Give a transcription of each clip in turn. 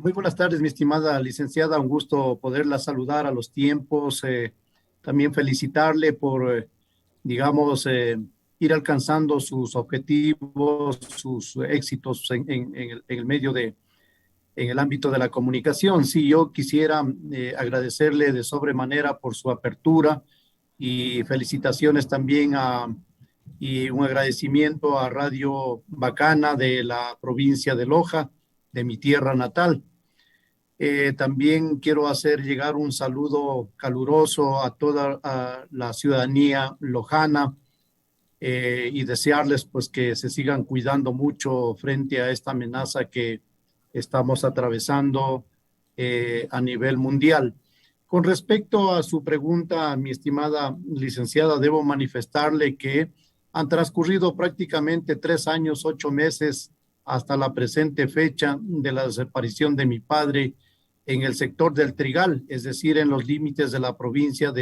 Muy buenas tardes, mi estimada licenciada. Un gusto poderla saludar a los tiempos. También felicitarle por, digamos, ir alcanzando sus objetivos, sus éxitos en el medio en el ámbito de la comunicación. Sí, yo quisiera agradecerle de sobremanera por su apertura y felicitaciones también y un agradecimiento a Radio Bacana de la provincia de Loja, de mi tierra natal. También quiero hacer llegar un saludo caluroso a toda a la ciudadanía lojana y desearles pues que se sigan cuidando mucho frente a esta amenaza que estamos atravesando a nivel mundial. Con respecto a su pregunta, mi estimada licenciada, debo manifestarle que han transcurrido prácticamente 3 años, 8 meses hasta la presente fecha de la desaparición de mi padre en el sector del Trigal, es decir, en los límites de la provincia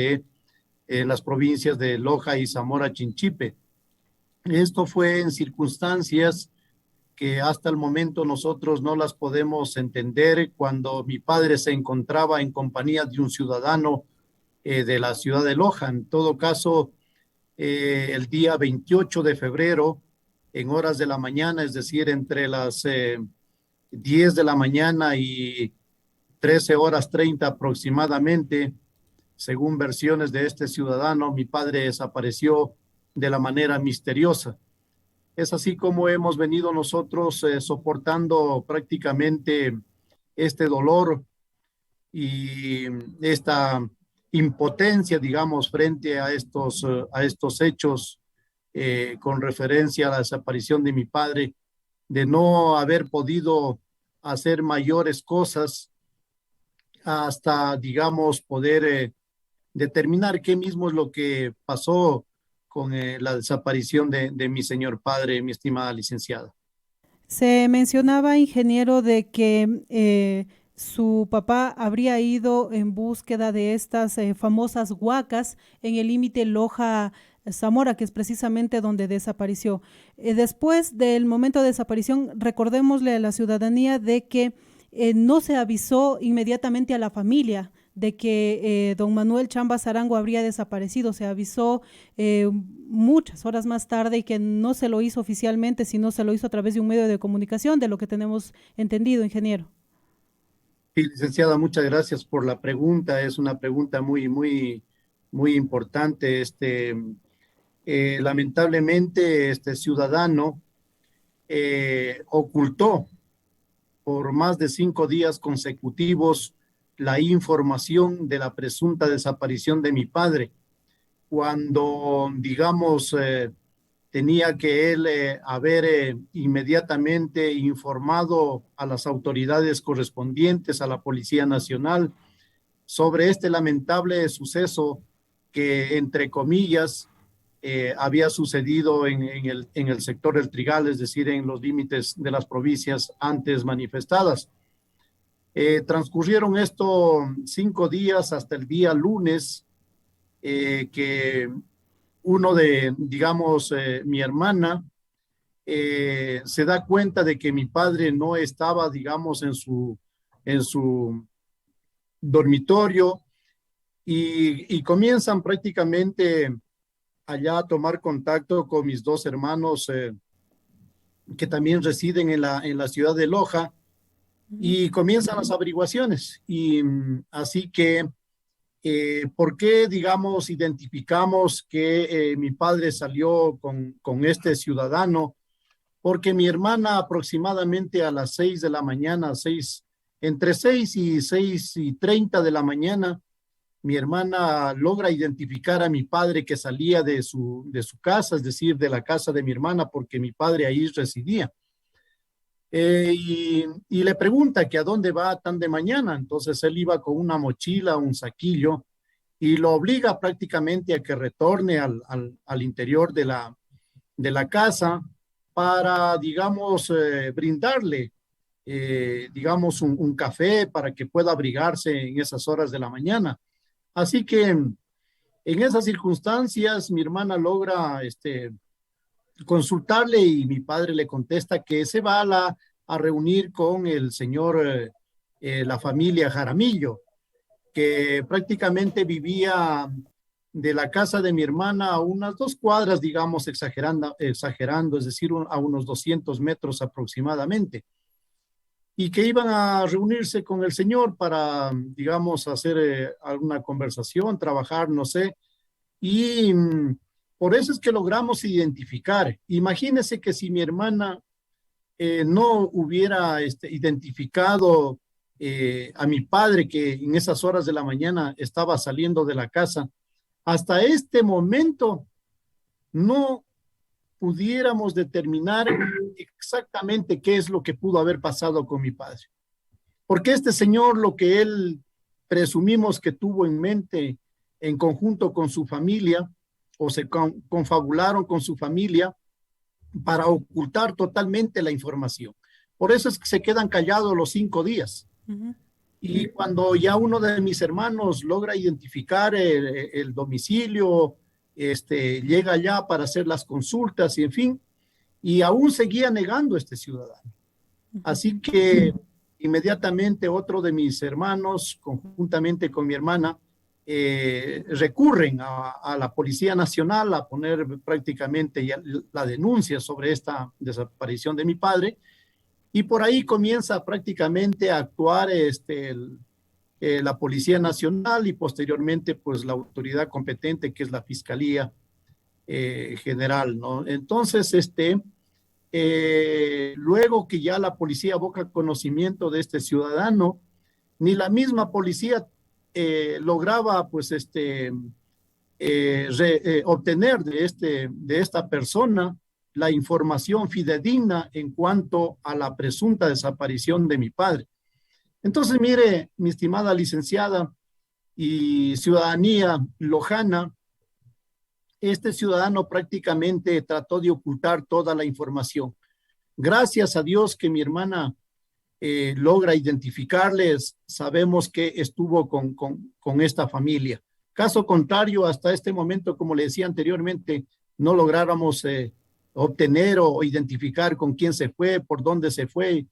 las provincias de Loja y Zamora Chinchipe. Esto fue en circunstancias que hasta el momento nosotros no las podemos entender cuando mi padre se encontraba en compañía de un ciudadano de la ciudad de Loja. En todo caso, el día 28 de febrero, en horas de la mañana, es decir, entre las 10 de la mañana y 13:30 aproximadamente, según versiones de este ciudadano, mi padre desapareció de la manera misteriosa. Es así como hemos venido nosotros soportando prácticamente este dolor y esta impotencia, digamos, frente a estos hechos con referencia a la desaparición de mi padre, de no haber podido hacer mayores cosas hasta, digamos, poder determinar qué mismo es lo que pasó con la desaparición de mi señor padre, mi estimada licenciada. Se mencionaba, ingeniero, de que su papá habría ido en búsqueda de estas famosas huacas en el límite Loja-Zamora, que es precisamente donde desapareció. Después del momento de desaparición, recordémosle a la ciudadanía de que no se avisó inmediatamente a la familia de que don Manuel Chambas Arango habría desaparecido. Se avisó muchas horas más tarde y que no se lo hizo oficialmente, sino se lo hizo a través de un medio de comunicación, de lo que tenemos entendido, ingeniero. Sí, licenciada, muchas gracias por la pregunta. Es una pregunta muy importante. Lamentablemente, este ciudadano ocultó por más de 5 días consecutivos la información de la presunta desaparición de mi padre, cuando, digamos, tenía que él haber inmediatamente informado a las autoridades correspondientes, a la Policía Nacional, sobre este lamentable suceso que, entre comillas, había sucedido en el sector del Trigal, es decir, en los límites de las provincias antes manifestadas. Transcurrieron estos 5 días hasta el día lunes, que uno digamos, mi hermana se da cuenta de que mi padre no estaba, digamos, en su dormitorio y comienzan prácticamente allá a tomar contacto con mis dos hermanos que también residen en la ciudad de Loja Ujú. y comienzan las averiguaciones. Y así que, ¿por qué, digamos, identificamos que mi padre salió con este ciudadano? Porque mi hermana aproximadamente a las 6 de la mañana, entre 6 y 6:30 de la mañana, mi hermana logra identificar a mi padre que salía de su casa, es decir, de la casa de mi hermana, porque mi padre ahí residía. Y le pregunta que a dónde va tan de mañana. Entonces él iba con una mochila, un saquillo, y lo obliga prácticamente a que retorne al interior de la casa para, digamos, brindarle, digamos, un café para que pueda abrigarse en esas horas de la mañana. Así que en esas circunstancias mi hermana logra consultarle y mi padre le contesta que se va a reunir con el señor la familia Jaramillo, que prácticamente vivía de la casa de mi hermana a unas 2 cuadras, digamos, exagerando, es decir, a unos 200 metros aproximadamente, y que iban a reunirse con el señor para, digamos, hacer alguna conversación, trabajar, no sé, y por eso es que logramos identificar. Imagínese que si mi hermana no hubiera identificado a mi padre, que en esas horas de la mañana estaba saliendo de la casa, hasta este momento no pudiéramos determinar exactamente qué es lo que pudo haber pasado con mi padre. Porque este señor, lo que él presumimos que tuvo en mente en conjunto con su familia, o se confabularon con su familia para ocultar totalmente la información. Por eso es que se quedan callados los 5 días. Ujú. Y cuando ya uno de mis hermanos logra identificar el domicilio, llega allá para hacer las consultas y en fin, y aún seguía negando este ciudadano. Así que inmediatamente otro de mis hermanos, conjuntamente con mi hermana, recurren a la Policía Nacional a poner prácticamente ya la denuncia sobre esta desaparición de mi padre, y por ahí comienza prácticamente a actuar la Policía Nacional y posteriormente pues la autoridad competente, que es la Fiscalía General, ¿no? Entonces, luego que ya la policía aboca conocimiento de este ciudadano, ni la misma policía lograba pues obtener de esta persona la información fidedigna en cuanto a la presunta desaparición de mi padre. Entonces, mire, mi estimada licenciada y ciudadanía lojana, este ciudadano prácticamente trató de ocultar toda la información. Gracias a Dios que mi hermana logra identificarles, sabemos que estuvo con esta familia. Caso contrario, hasta este momento, como le decía anteriormente, no lográramos obtener o identificar con quién se fue, por dónde se fue.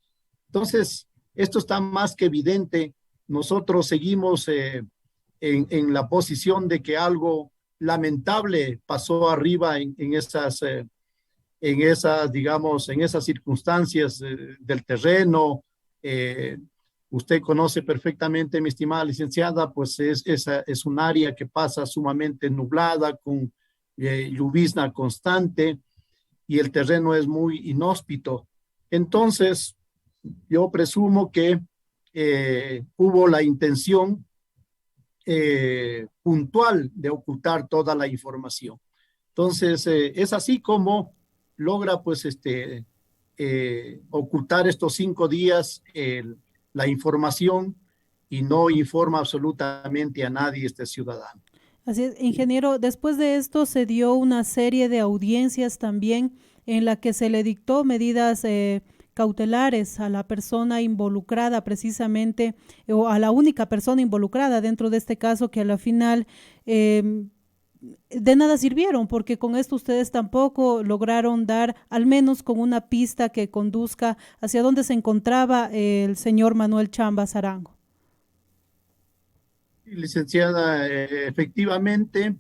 Entonces, esto está más que evidente. Nosotros seguimos en la posición de que algo lamentable pasó arriba digamos, en esas circunstancias del terreno. Eh, Usted conoce perfectamente, mi estimada licenciada, pues es un área que pasa sumamente nublada, con llovizna constante, y el terreno es muy inhóspito. Entonces, yo presumo que hubo la intención puntual de ocultar toda la información. Entonces, es así como logra pues ocultar estos 5 días la información, y no informa absolutamente a nadie este ciudadano. Así es, ingeniero, después de esto se dio una serie de audiencias también en la que se le dictó medidas cautelares a la persona involucrada precisamente, o a la única persona involucrada dentro de este caso, que a la final de nada sirvieron, porque con esto ustedes tampoco lograron dar al menos con una pista que conduzca hacia dónde se encontraba el señor Manuel Chambas Arango. Licenciada, efectivamente,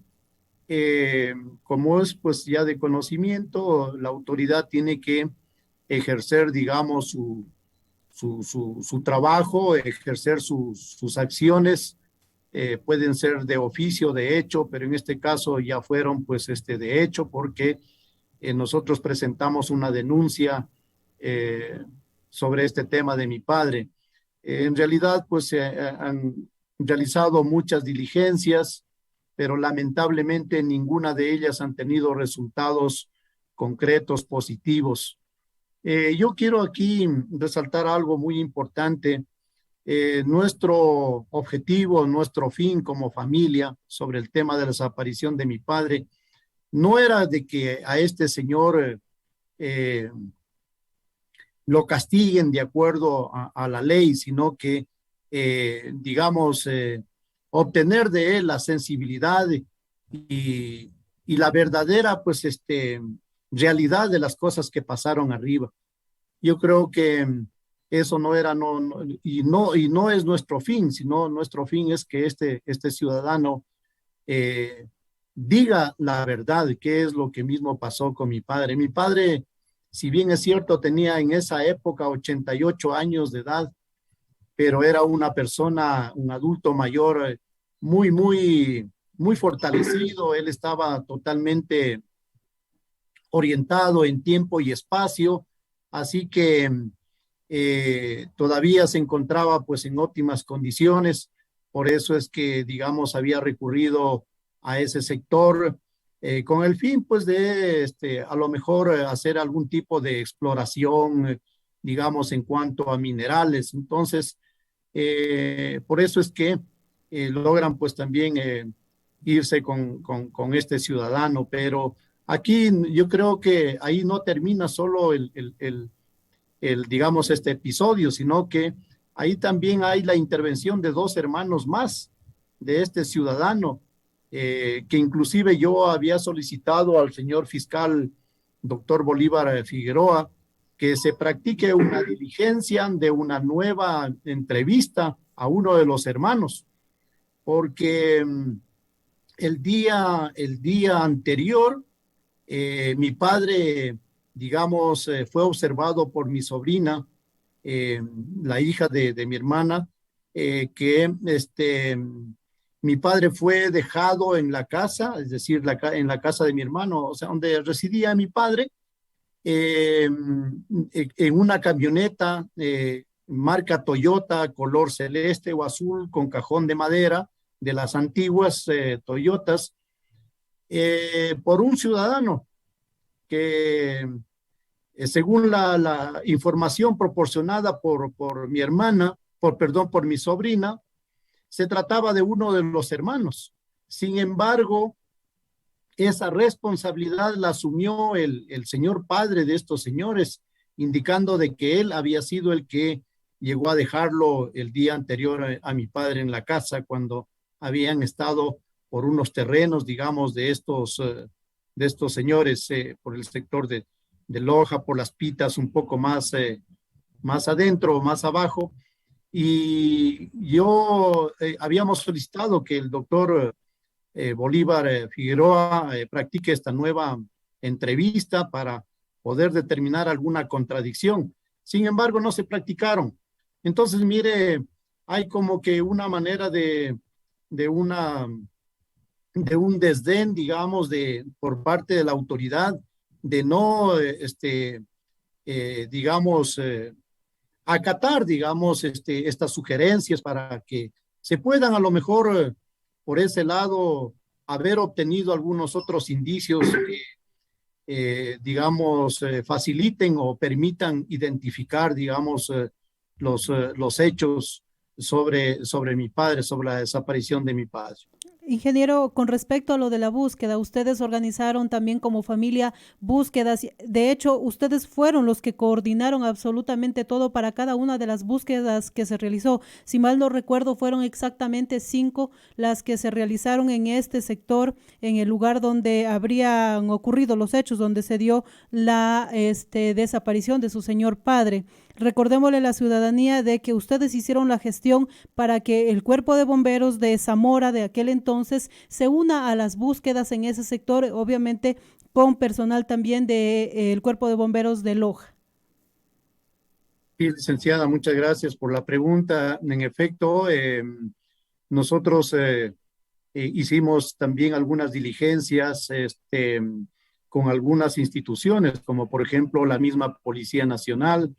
como es pues ya de conocimiento, la autoridad tiene que ejercer, digamos, su trabajo, ejercer sus acciones. Pueden ser de oficio, de hecho, pero en este caso ya fueron pues de hecho, porque nosotros presentamos una denuncia sobre este tema de mi padre. En realidad, pues han realizado muchas diligencias, pero lamentablemente ninguna de ellas han tenido resultados concretos, positivos. Yo quiero aquí resaltar algo muy importante. Nuestro objetivo, nuestro fin como familia sobre el tema de la desaparición de mi padre, no era de que a este señor lo castiguen de acuerdo a la ley, sino que, digamos, obtener de él la sensibilidad y la verdadera, pues, realidad de las cosas que pasaron arriba. Yo creo que Eso no era, y no es nuestro fin, sino nuestro fin es que este ciudadano eh, diga la verdad, qué es lo que mismo pasó con mi padre. Mi padre, si bien es cierto, tenía en esa época 88 años de edad, pero era una persona, un adulto mayor, muy fortalecido. Él estaba totalmente orientado en tiempo y espacio, así que todavía se encontraba pues en óptimas condiciones. Por eso es que, digamos, había recurrido a ese sector con el fin pues de a lo mejor hacer algún tipo de exploración, digamos, en cuanto a minerales. Entonces, por eso es que logran pues también irse con este ciudadano, pero aquí yo creo que ahí no termina solo digamos, este episodio, sino que ahí también hay la intervención de dos hermanos más de este ciudadano, que inclusive yo había solicitado al señor fiscal, doctor Bolívar Figueroa, que se practique una diligencia de una nueva entrevista a uno de los hermanos, porque el día anterior, mi padre, digamos, fue observado por mi sobrina, eh, la hija de mi hermana, que mi padre fue dejado en la casa, es decir, en la casa de mi hermano, o sea, donde residía mi padre, eh, en una camioneta marca Toyota, color celeste o azul, con cajón de madera, de las antiguas Toyotas, por un ciudadano que, según la información proporcionada por mi hermana, perdón, por mi sobrina, se trataba de uno de los hermanos. Sin embargo, esa responsabilidad la asumió el señor padre de estos señores, indicando de que él había sido el que llegó a dejarlo el día anterior a mi padre en la casa, cuando habían estado por unos terrenos, digamos, de estos señores, por el sector de Loja, por las Pitas, un poco más, más adentro, más abajo. Y yo habíamos solicitado que el doctor Bolívar Figueroa practique esta nueva entrevista para poder determinar alguna contradicción. Sin embargo, no se practicaron. Entonces, mire, hay como que una manera de una de un desdén, digamos, por parte de la autoridad, de no, digamos, acatar, digamos, estas sugerencias para que se puedan a lo mejor por ese lado haber obtenido algunos otros indicios que, digamos, faciliten o permitan identificar, digamos, los hechos sobre mi padre, sobre la desaparición de mi padre. Ingeniero, con respecto a lo de la búsqueda, ustedes organizaron también como familia búsquedas. De hecho, ustedes fueron los que coordinaron absolutamente todo para cada una de las búsquedas que se realizó. Si mal no recuerdo, fueron exactamente 5 las que se realizaron en este sector, en el lugar donde habrían ocurrido los hechos, donde se dio la desaparición de su señor padre. Recordémosle a la ciudadanía de que ustedes hicieron la gestión para que el Cuerpo de Bomberos de Zamora de aquel entonces se una a las búsquedas en ese sector, obviamente con personal también del Cuerpo de Bomberos de Loja. Sí, licenciada, muchas gracias por la pregunta. En efecto, nosotros hicimos también algunas diligencias con algunas instituciones, como por ejemplo la misma Policía Nacional,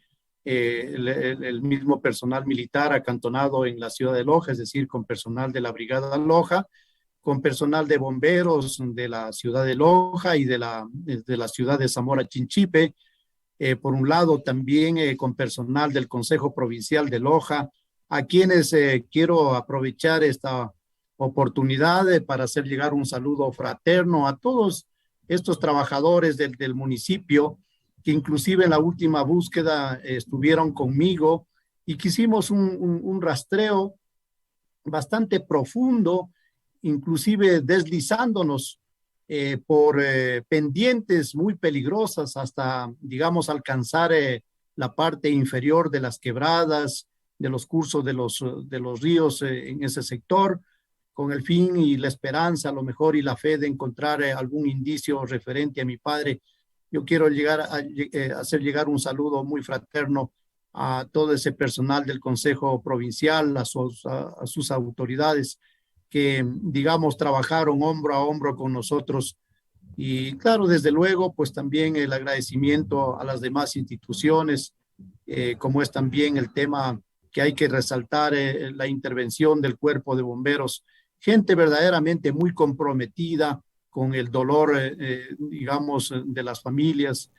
el mismo personal militar acantonado en la ciudad de Loja, es decir, con personal de la Brigada Loja, con personal de bomberos de la ciudad de Loja y de la ciudad de Zamora Chinchipe. Por un lado, también con personal del Consejo Provincial de Loja, a quienes quiero aprovechar esta oportunidad para hacer llegar un saludo fraterno a todos estos trabajadores del municipio, que inclusive en la última búsqueda estuvieron conmigo y que hicimos un rastreo bastante profundo, inclusive deslizándonos por pendientes muy peligrosas hasta, digamos, alcanzar la parte inferior de las quebradas, de los cursos de los ríos en ese sector, con el fin y la esperanza, a lo mejor, y la fe de encontrar algún indicio referente a mi padre. Yo quiero llegar a hacer llegar un saludo muy fraterno a todo ese personal del Consejo Provincial, a sus autoridades que, digamos, trabajaron hombro a hombro con nosotros. Y claro, desde luego, pues también el agradecimiento a las demás instituciones, como es también el tema que hay que resaltar, la intervención del Cuerpo de Bomberos, gente verdaderamente muy comprometida con el dolor, digamos, de las familias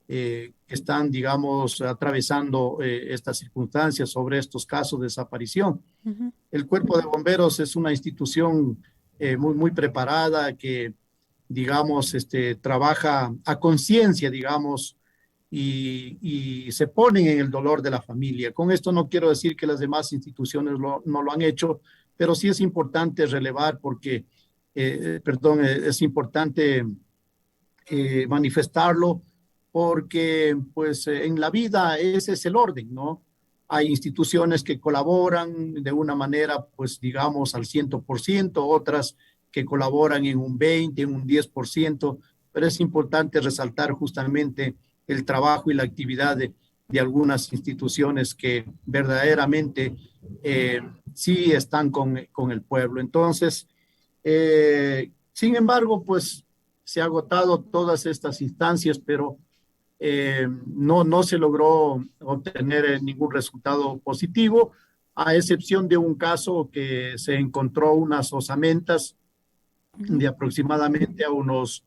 que están, digamos, atravesando estas circunstancias sobre estos casos de desaparición. Ujú. El Cuerpo de Bomberos es una institución muy preparada que, digamos, trabaja a conciencia, digamos, y se ponen en el dolor de la familia. Con esto no quiero decir que las demás instituciones no lo han hecho, pero sí es importante relevar porque, perdón, es importante manifestarlo porque pues en la vida ese es el orden, ¿no? Hay instituciones que colaboran de una manera, pues digamos, al 100%, otras que colaboran en un 20, en un 10%, pero es importante resaltar justamente el trabajo y la actividad de algunas instituciones que verdaderamente sí están con el pueblo. Entonces, sin embargo, pues se ha agotado todas estas instancias, pero no se logró obtener ningún resultado positivo, a excepción de un caso que se encontró unas osamentas Ujú. de aproximadamente a unos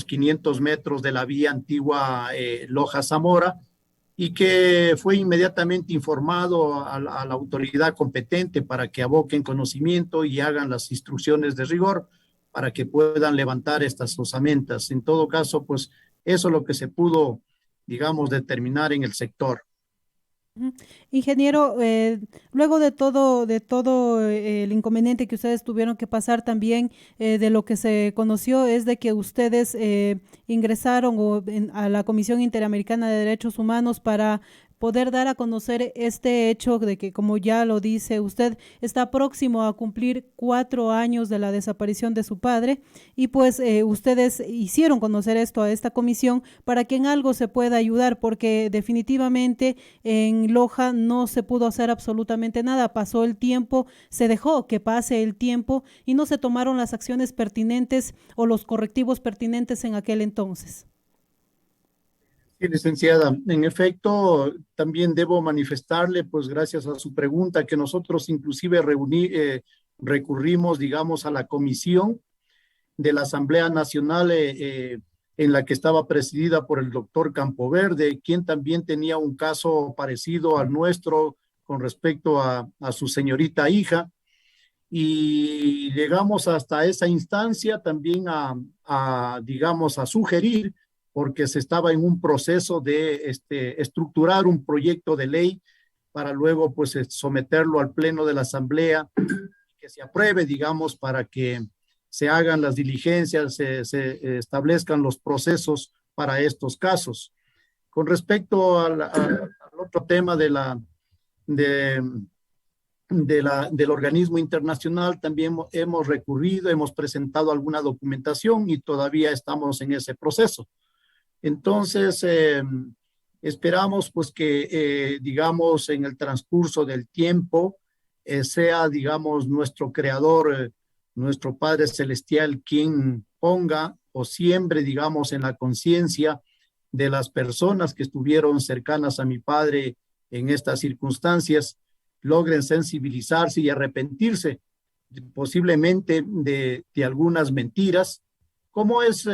500 metros de la vía antigua Loja Zamora, y que fue inmediatamente informado a la autoridad competente para que aboquen conocimiento y hagan las instrucciones de rigor para que puedan levantar estas osamentas. En todo caso, pues eso es lo que se pudo, digamos, determinar en el sector. Ujú. Ingeniero, luego de todo el inconveniente que ustedes tuvieron que pasar también, de lo que se conoció es de que ustedes ingresaron a la Comisión Interamericana de Derechos Humanos para poder dar a conocer este hecho de que, como ya lo dice usted, está próximo a cumplir 4 años de la desaparición de su padre y pues ustedes hicieron conocer esto a esta comisión para que en algo se pueda ayudar, porque definitivamente en Loja no se pudo hacer absolutamente nada, pasó el tiempo, se dejó que pase el tiempo y no se tomaron las acciones pertinentes o los correctivos pertinentes en aquel entonces. Sí, licenciada, en efecto, también debo manifestarle, pues gracias a su pregunta, que nosotros inclusive recurrimos, digamos, a la comisión de la Asamblea Nacional en la que estaba presidida por el doctor Campoverde, quien también tenía un caso parecido al nuestro con respecto a su señorita hija, y llegamos hasta esa instancia también digamos, a sugerir, porque se estaba en un proceso de estructurar un proyecto de ley para luego pues someterlo al pleno de la Asamblea, que se apruebe, digamos, para que se hagan las diligencias, se establezcan los procesos para estos casos. Con respecto al otro tema de, del organismo internacional, también hemos recurrido, hemos presentado alguna documentación y todavía estamos en ese proceso. Entonces, esperamos pues que, digamos, en el transcurso del tiempo, sea, digamos, nuestro creador, nuestro Padre Celestial, quien ponga o siembre, digamos, en la conciencia de las personas que estuvieron cercanas a mi padre en estas circunstancias, logren sensibilizarse y arrepentirse posiblemente de algunas mentiras, como es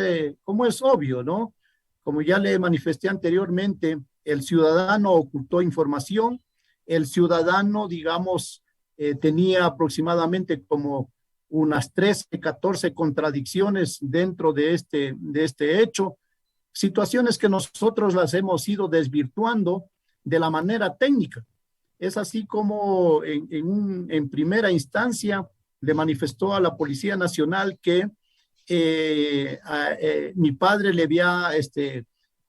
obvio, ¿no? Como ya le manifesté anteriormente, el ciudadano ocultó información, el ciudadano, digamos, tenía aproximadamente como unas 13, 14 contradicciones dentro de este hecho, situaciones que nosotros las hemos ido desvirtuando de la manera técnica. Es así como en primera instancia le manifestó a la Policía Nacional que mi padre le había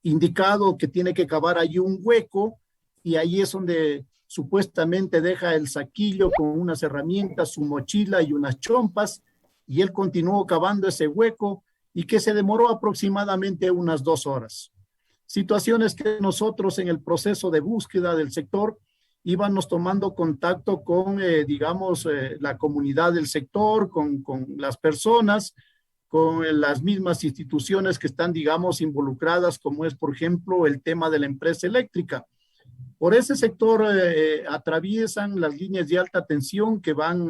indicado que tiene que cavar allí un hueco y ahí es donde supuestamente deja el saquillo con unas herramientas, su mochila y unas chompas, y él continuó cavando ese hueco y que se demoró aproximadamente unas 2 horas. Situaciones que nosotros en el proceso de búsqueda del sector íbamos tomando contacto con, digamos, la comunidad del sector, con las personas, con las mismas instituciones que están, digamos, involucradas, como es, por ejemplo, el tema de la empresa eléctrica. Por ese sector atraviesan las líneas de alta tensión que van,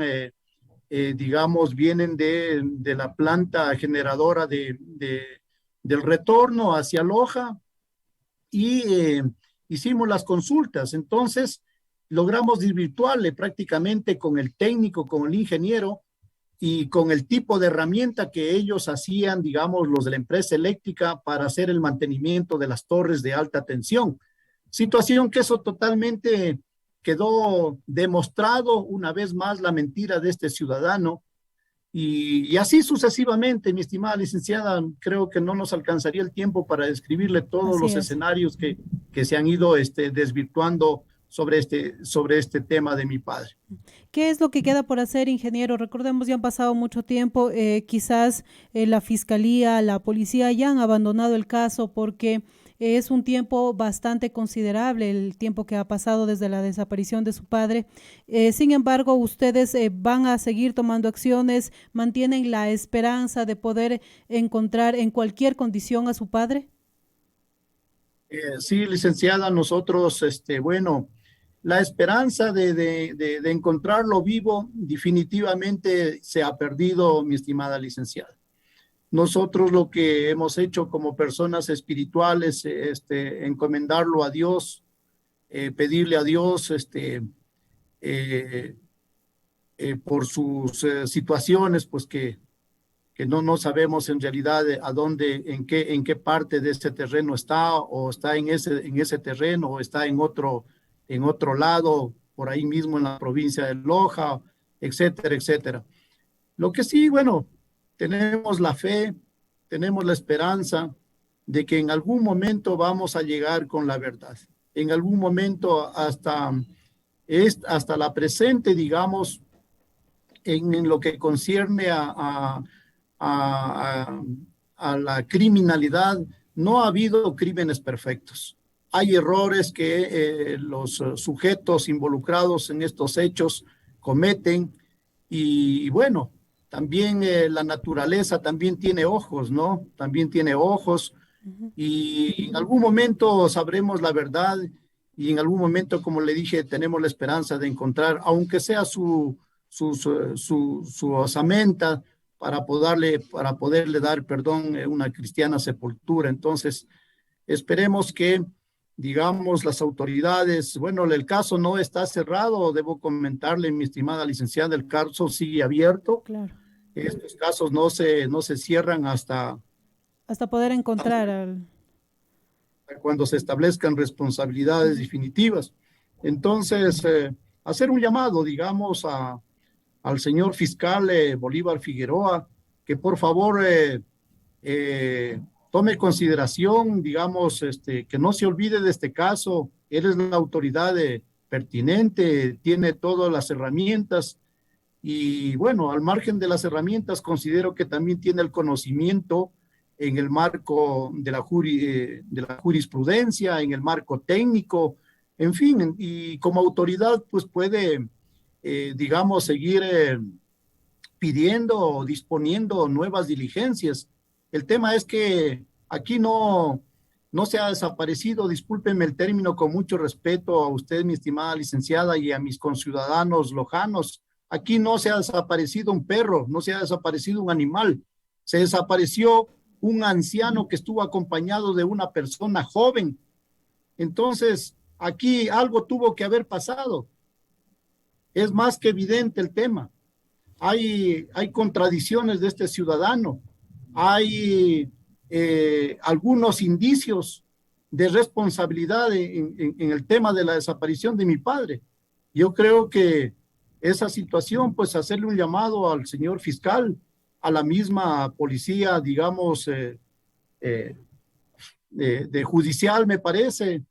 digamos, vienen de la planta generadora del retorno hacia Loja y hicimos las consultas. Entonces, logramos desvirtuarle prácticamente con el técnico, con el ingeniero y con el tipo de herramienta que ellos hacían, digamos, los de la empresa eléctrica para hacer el mantenimiento de las torres de alta tensión. Situación que eso totalmente quedó demostrado una vez más la mentira de este ciudadano y así sucesivamente, mi estimada licenciada, creo que no nos alcanzaría el tiempo para describirle todos Así los es. escenarios que se han ido desvirtuando sobre este tema de mi padre. ¿Qué es lo que queda por hacer, ingeniero? Recordemos, ya han pasado mucho tiempo, quizás la fiscalía, la policía ya han abandonado el caso porque es un tiempo bastante considerable el tiempo que ha pasado desde la desaparición de su padre. Sin embargo, ustedes van a seguir tomando acciones, mantienen la esperanza de poder encontrar en cualquier condición a su padre. Sí, licenciada, nosotros, bueno, la esperanza de encontrarlo vivo definitivamente se ha perdido, mi estimada licenciada. Nosotros lo que hemos hecho como personas espirituales, encomendarlo a Dios, pedirle a Dios, eh, por sus situaciones, pues que no sabemos en realidad a dónde, en qué parte de este terreno está, o está en ese terreno, o está en otro lado, por ahí mismo en la provincia de Loja, etcétera, etcétera. Lo que sí, bueno, tenemos la fe, tenemos la esperanza de que en algún momento vamos a llegar con la verdad. En algún momento hasta la presente, digamos, en lo que concierne a, a la criminalidad, no ha habido crímenes perfectos. Hay errores que los sujetos involucrados en estos hechos cometen y bueno, también la naturaleza también tiene ojos, ¿no? También tiene ojos Ujú. y en algún momento sabremos la verdad y en algún momento, como le dije, tenemos la esperanza de encontrar, aunque sea su osamenta, para poderle dar, perdón, una cristiana sepultura. Entonces, esperemos que, digamos, las autoridades, bueno, el caso no está cerrado, debo comentarle, mi estimada licenciada, el caso sigue abierto. Claro. Estos casos no se cierran Hasta poder hasta encontrar al... cuando se establezcan responsabilidades Ujú. definitivas. Entonces, hacer un llamado, digamos, al señor fiscal Bolívar Figueroa, que por favor tome consideración, digamos, que no se olvide de este caso. Eres la autoridad pertinente, tiene todas las herramientas y bueno, al margen de las herramientas, considero que también tiene el conocimiento en el marco de de la jurisprudencia, en el marco técnico, en fin, y como autoridad, pues puede, digamos, seguir pidiendo o disponiendo nuevas diligencias. El tema es que aquí no se ha desaparecido, discúlpenme el término con mucho respeto a usted, mi estimada licenciada, y a mis conciudadanos lojanos. Aquí no se ha desaparecido un perro, no se ha desaparecido un animal, se desapareció un anciano que estuvo acompañado de una persona joven. Entonces, aquí algo tuvo que haber pasado. Es más que evidente el tema. Hay contradicciones de este ciudadano, hay algunos indicios de responsabilidad en el tema de la desaparición de mi padre. Yo creo que esa situación, pues hacerle un llamado al señor fiscal, a la misma policía, digamos, eh, de judicial, me parece,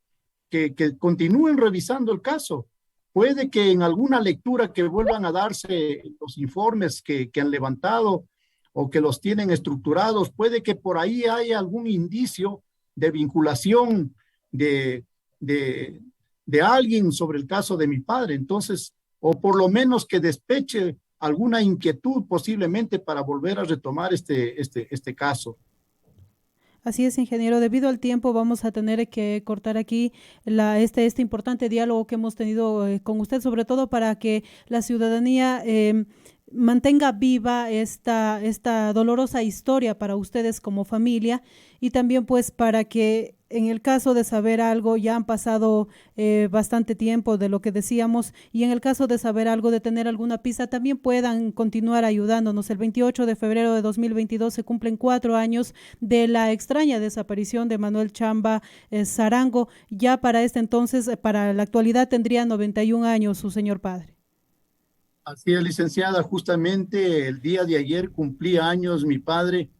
que continúen revisando el caso. Puede que en alguna lectura que vuelvan a darse los informes que han levantado o que los tienen estructurados, puede que por ahí haya algún indicio de vinculación de, de, de alguien sobre el caso de mi padre. Entonces, o por lo menos que despeche alguna inquietud posiblemente para volver a retomar este caso. Así es, ingeniero. Debido al tiempo, vamos a tener que cortar aquí este importante diálogo que hemos tenido con usted, sobre todo para que la ciudadanía mantenga viva esta dolorosa historia para ustedes como familia y también pues para que en el caso de saber algo, ya han pasado bastante tiempo de lo que decíamos, y en el caso de saber algo, de tener alguna pista, también puedan continuar ayudándonos. El 28 de febrero de 2022 se cumplen 4 años de la extraña desaparición de Manuel Chamba Zarango. Ya para este entonces, para la actualidad, tendría 91 años su señor padre. Así es, licenciada, justamente el día de ayer cumplía años mi padre,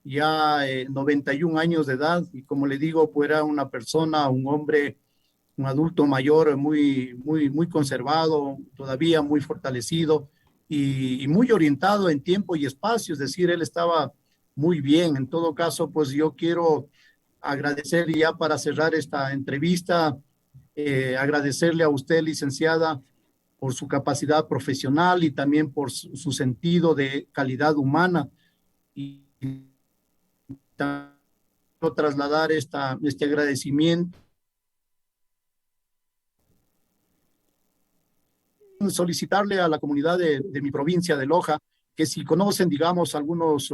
ya 91 años de edad, y como le digo, pues era una persona, un hombre, un adulto mayor, muy conservado, todavía muy fortalecido y muy orientado en tiempo y espacio, es decir, él estaba muy bien. En todo caso, pues yo quiero agradecer ya para cerrar esta entrevista, agradecerle a usted, licenciada, por su capacidad profesional y también por su sentido de calidad humana. Y trasladar este agradecimiento, solicitarle a la comunidad de mi provincia de Loja que si conocen, digamos, algunos